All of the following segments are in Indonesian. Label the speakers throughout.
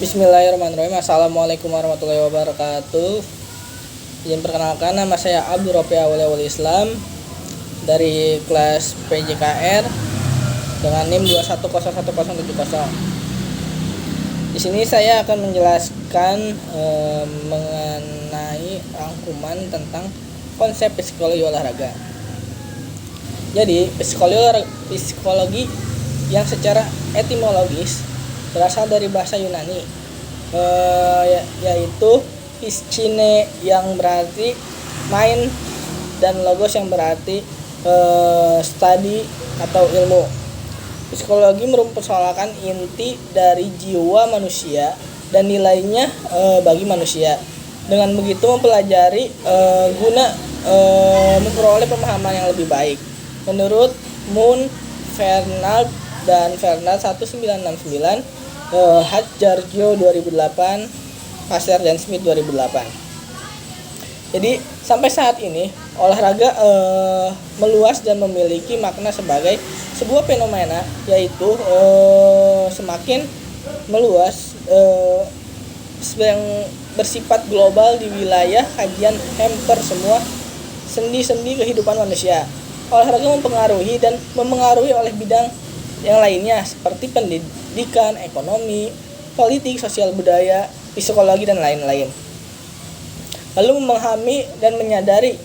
Speaker 1: Bismillahirrahmanirrahim. Assalamualaikum warahmatullahi wabarakatuh. Izin perkenalkan, nama saya Abdul Rofi Awal Islam dari kelas PJKR dengan NIM 2101070. Di sini saya akan menjelaskan mengenai rangkuman tentang konsep psikologi olahraga. Jadi, psikologi yang secara etimologis berasal dari bahasa Yunani, yaitu piscine yang berarti main dan logos yang berarti study atau ilmu. Psikologi mempersoalkan inti dari jiwa manusia dan nilainya bagi manusia. Dengan begitu mempelajari guna memperoleh pemahaman yang lebih baik. Menurut Moon, Fernald dan Fernald 1969, Hadjarjo 2008, Passer dan Smith 2008. Jadi sampai saat ini olahraga meluas dan memiliki makna sebagai sebuah fenomena, yaitu semakin meluas yang bersifat global di wilayah kajian hampir semua sendi-sendi kehidupan manusia. Olahraga mempengaruhi dan memengaruhi oleh bidang yang lainnya seperti pendidikan, ekonomi, politik, sosial budaya, psikologi, dan lain-lain. Lalu memahami dan menyadari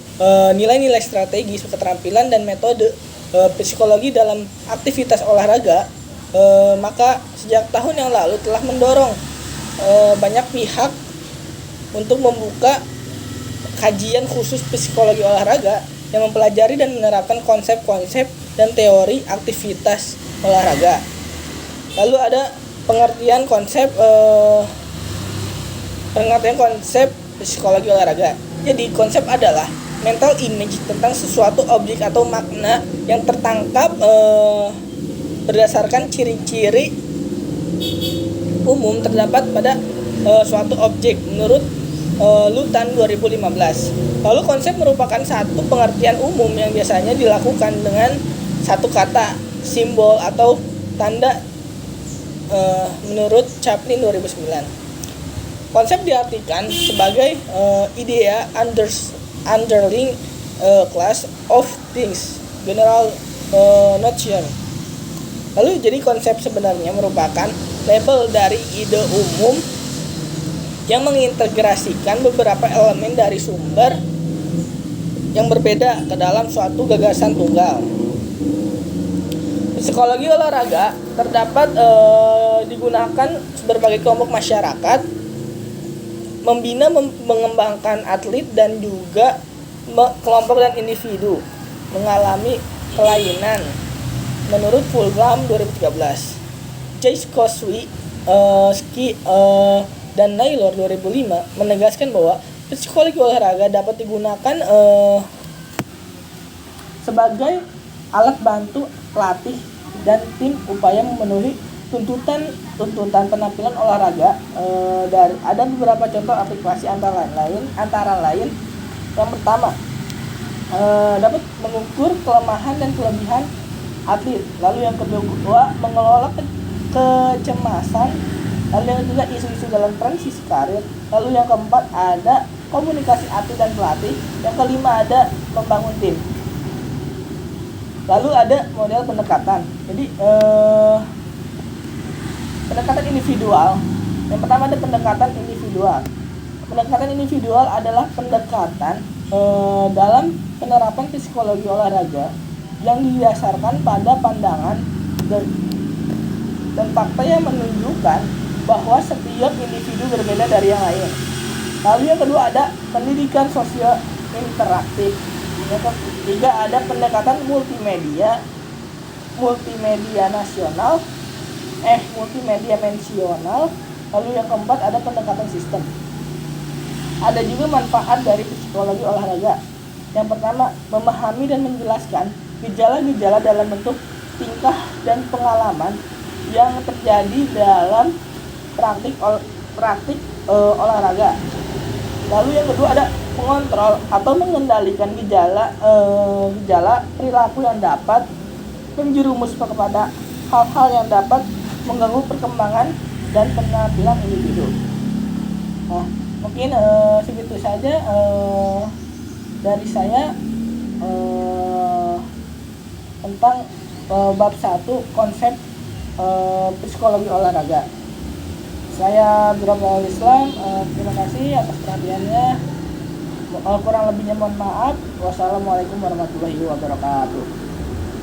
Speaker 1: nilai-nilai strategis, keterampilan, dan metode psikologi dalam aktivitas olahraga, maka sejak tahun yang lalu telah mendorong banyak pihak untuk membuka kajian khusus psikologi olahraga yang mempelajari dan menerapkan konsep-konsep dan teori aktivitas olahraga. Lalu ada pengertian konsep psikologi olahraga. Jadi konsep adalah mental image tentang sesuatu objek atau makna yang tertangkap berdasarkan ciri-ciri umum terdapat pada suatu objek menurut Lutan 2015. Lalu konsep merupakan satu pengertian umum yang biasanya dilakukan dengan satu kata, simbol, atau tanda menurut Chaplin 2009. Konsep diartikan sebagai idea underlying class of things, general notion. Lalu jadi konsep sebenarnya merupakan label dari ide umum yang mengintegrasikan beberapa elemen dari sumber yang berbeda ke dalam suatu gagasan tunggal. Psikologi olahraga terdapat digunakan berbagai kelompok masyarakat, membina mengembangkan atlet dan juga kelompok dan individu mengalami kelainan menurut Fulgham 2013. Jaskowski dan Naylor 2005 menegaskan bahwa psikologi olahraga dapat digunakan sebagai alat bantu pelatih dan tim upaya memenuhi tuntutan penampilan olahraga. Dari ada beberapa contoh aplikasi antara lain yang pertama dapat mengukur kelemahan dan kelebihan atlet. Lalu yang kedua mengelola kecemasan. Lalu yang ketiga isu-isu dalam transisi karir. Lalu yang keempat ada komunikasi atlet dan pelatih. Yang kelima ada membangun tim. Lalu ada model pendekatan. Jadi pendekatan individual. Yang pertama ada pendekatan individual. Pendekatan individual adalah pendekatan dalam penerapan psikologi olahraga yang didasarkan pada pandangan dan fakta yang menunjukkan bahwa setiap individu berbeda dari yang lain. Lalu yang kedua ada pendidikan sosio interaktif. Yang ketiga ada pendekatan multimedia nasional, multimedia mensional. Lalu yang keempat ada pendekatan sistem. Ada juga manfaat dari psikologi olahraga. Yang pertama, memahami dan menjelaskan gejala-gejala dalam bentuk tingkah dan pengalaman yang terjadi dalam praktik olahraga. Lalu yang kedua ada mengontrol atau mengendalikan gejala perilaku yang dapat menjerumus kepada hal-hal yang dapat mengganggu perkembangan dan penampilan individu. Nah, mungkin segitu saja dari saya tentang bab 1 konsep psikologi olahraga. Saya Abdurrahman Islam, terima kasih atas perhatiannya. Kurang lebihnya mohon maaf. Wassalamualaikum warahmatullahi wabarakatuh.